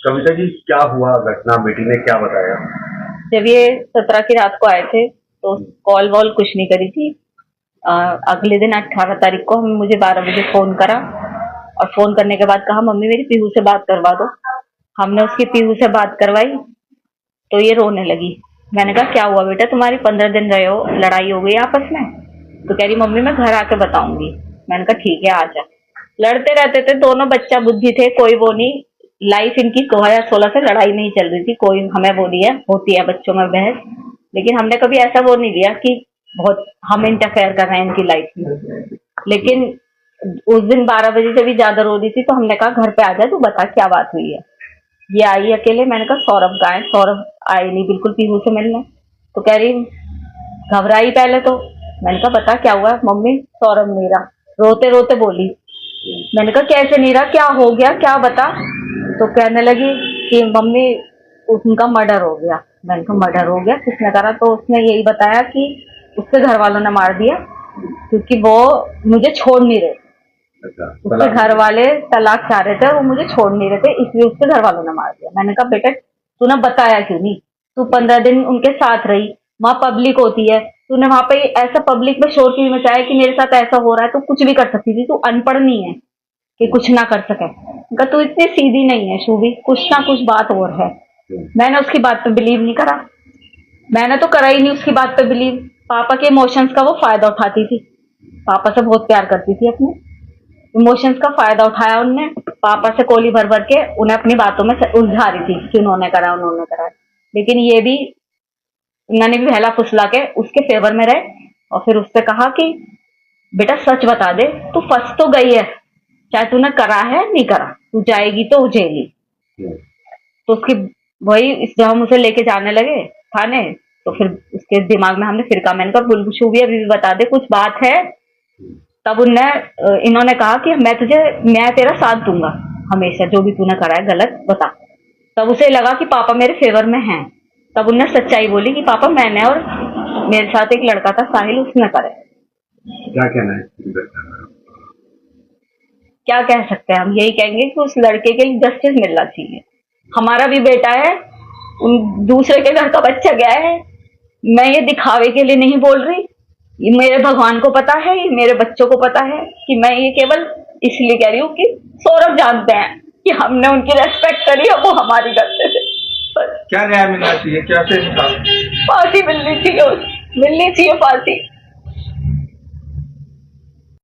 कविता जी, क्या हुआ घटना, बेटी ने क्या बताया? जब ये 17 की रात को आए थे तो कॉल वॉल कुछ नहीं करी थी। अगले दिन 18 तारीख को मुझे 12 बजे फोन करा और फोन करने के बाद कहा मम्मी मेरी पीहू से बात करवा दो। हमने उसकी पीहू से बात करवाई तो ये रोने लगी। मैंने कहा क्या हुआ बेटा, तुम्हारी 15 दिन रहे हो, लड़ाई हो गई आपस में? तो कह रही मम्मी मैं घर आके बताऊंगी। मैंने कहा ठीक है आ जा। लड़ते रहते थे दोनों, बच्चा बुद्धि थे, कोई वो नहीं। लाइफ इनकी 2016 से लड़ाई नहीं चल रही थी, कोई हमें वो नहीं है, होती है बच्चों में बहस, लेकिन हमने कभी ऐसा वो नहीं लिया कि बहुत हम इंटरफेयर कर रहे हैं इनकी लाइफ में। लेकिन उस दिन 12 बजे से भी ज्यादा रो रही थी तो हमने कहा घर पे आ जा, तू बता क्या बात हुई है। ये आई अकेले। मैंने कहा सौरभ कहाँ है? सौरभ आए नहीं बिल्कुल पीहू से मिलने। तो कह रही घबराई पहले तो। मैंने कहा बता क्या हुआ? मम्मी सौरभ नहीं रहा, रोते रोते बोली। मैंने कहा कैसे नहीं रहा, क्या हो गया, क्या बता। तो कहने लगी कि मम्मी उनका मर्डर हो गया। मैंने कहा मर्डर हो गया, किसने करा? तो उसने यही बताया कि उसके घर वालों ने मार दिया क्योंकि वो मुझे छोड़ नहीं रहे। उसके घर वाले तलाक चाह रहे थे और वो मुझे छोड़ नहीं रहे थे, इसलिए उसके घर वालों ने मार दिया। मैंने कहा बेटा तूने बताया क्यों नहीं? तू 15 दिन उनके साथ रही, वहां पब्लिक होती है, तूने वहां पे ऐसा पब्लिक में शोर क्यों मचाया कि मेरे साथ ऐसा हो रहा है? तू कुछ भी कर सकती थी, तू अनपढ़ नहीं है कि कुछ ना कर सके। उनका तू इतनी सीधी नहीं है शूभी, कुछ ना कुछ बात और है। मैंने उसकी बात पे बिलीव नहीं करा, मैंने तो करा ही नहीं उसकी बात पे बिलीव। पापा के इमोशंस का वो फायदा उठाती थी, पापा से बहुत प्यार करती थी, अपने इमोशंस का फायदा उठाया उनने। पापा से कोली भर भर के उन्हें अपनी बातों में उलझा रही थी कि उन्होंने करा उन्होंने करा। लेकिन ये भी उन्होंने भी बहला फुसला के उसके फेवर में रहे और फिर उससे कहा कि बेटा सच बता दे, तू फंस तो गई है, चाहे तूने करा है नहीं करा, तू जाएगी तो जेली। तो उसकी वही जब हम उसे लेके जाने लगे थाने तो फिर उसके दिमाग में हमने फिर कहा, मैंने कहा बुलबुशू भी अभी भी बता दे कुछ बात है। तब इन्होंने कहा कि मैं तेरा साथ दूंगा हमेशा, जो भी तूने करा है गलत बता। तब उसे लगा कि पापा मेरे फेवर में हैं। तब उन्हें सच्चाई बोली कि पापा मैंने और मेरे साथ एक लड़का था साहिल, उसने करे। क्या कहना है? क्या कह सकते हैं हम? यही कहेंगे कि उस लड़के के लिए जस्टिस मिलना चाहिए। हमारा भी बेटा है, उन दूसरे के घर का बच्चा गया है। मैं ये दिखावे के लिए नहीं बोल रही, ये मेरे भगवान को पता है, ये मेरे बच्चों को पता है कि मैं ये केवल इसलिए कह रही हूँ कि सौरभ जानते हैं कि हमने उनकी रेस्पेक्ट करी और वो हमारी करते थे। क्या न्याय मिलना चाहिए? क्या से फांसी मिलनी चाहिए, मिलनी चाहिए फांसी।